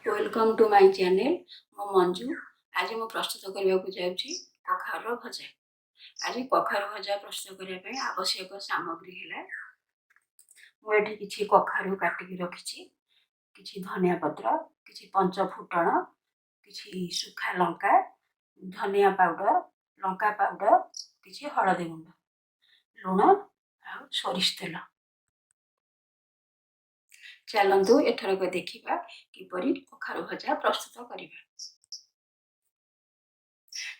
Welcome to my channel मो मंजू। आज मैं प्रस्तुत करने को जाऊँगी कखार भजा। आज कखार भजा प्रस्तुत करने आवश्यक सामग्री है मुझे किसी कखारू काटिकी रखी, किसी धनिया पत्र, किसी पंच फुटण, किसी सुखा लंका, धनिया पाउडर, लंका पाउडर, किसी हलदी गुंड, लुण और सोरिष तेल। चलतु एथरक देखा किपरि कखारू भजा प्रस्तुत करवा।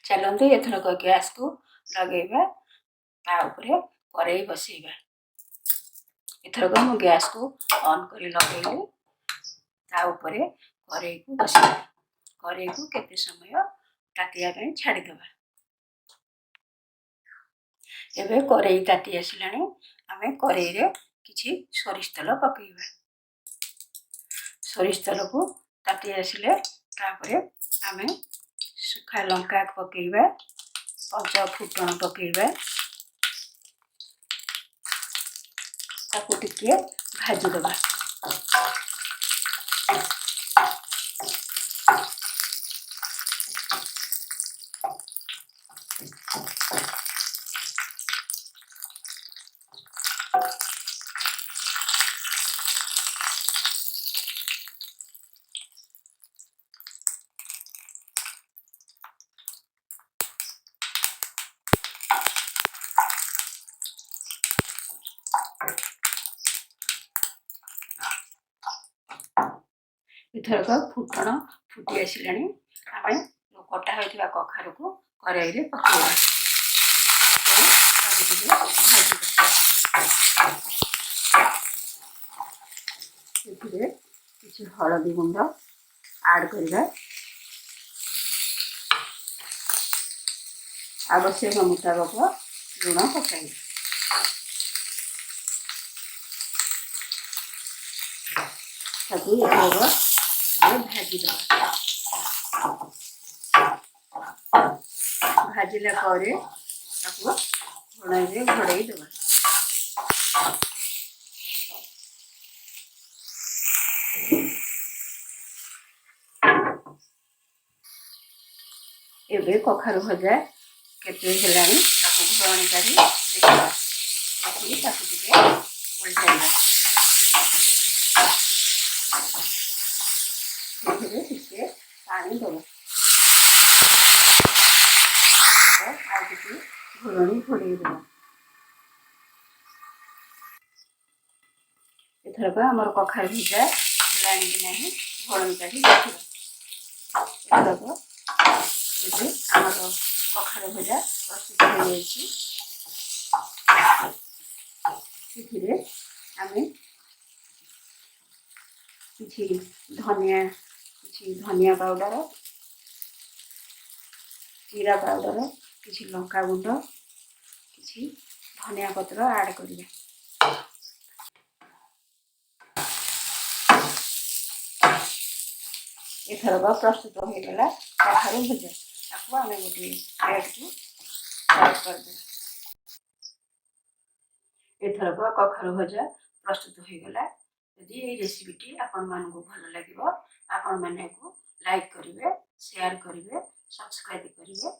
चलतु एथरक गैस को लगेगा, ताऊपर कड़ाई बसैबा। एथरक मु गैस को ऑन कर लगेली, ताऊपर कड़ाई को बसैबा। कड़ाई को केते समय तातिया पे छाड़ीदेबा। एबे कड़ाई ताती आसिलानी, आमे कड़ाई रे किछि सोरिष तेल पकेइबा। सोरिष तेल को ताती आसिले तापरे आमे सुखा लंका पकेइबा, पंच फुटण पकेइबा, ताकू टिके भाजीदेबा। एथरक फुटण फुटी आसिलानी, आमे कटा होइथिबा कखारू को कड़ाई रे पकेइबा। एथिरे किछि हलदी गुंड ऐड करिबा। आवश्यक मुताबक लुण पकाइबा। ताकू भाजीदेबा। भाजिला घोड़ाई देबा। एबे कखारू भजा केते हेलानी, ताकू घोड़ाई करी देखा। देखि ताकू टिके उल्टाइबा। एथिरे टिके पानी देबा। घोड़ाई घोड़ाई देबा। एथरक हमर कखारू भजा हेलानी कि नाही घोड़ाई करी देखिबा। एथरक एबे हमर कखारू भजा प्रस्तुत हो जाइछि। एथिरे आमे किछि धनिया पाउडर, जीरा पाउडर, किछि लंका गुंड, किछि धनिया पत्र ऐड करिबा। एथरक प्रस्तुत हो गला कखारू भजा। आपको आमे गोटे प्लेट को सर्व कर देबा। एथरक कखारू भजा प्रस्तुत हो गला। यदि ये रेसिपीटी आपण मानकु भल लागिबो, आपण माने को लाइक करिवे, शेयर करिवे, सब्सक्राइब करिवे।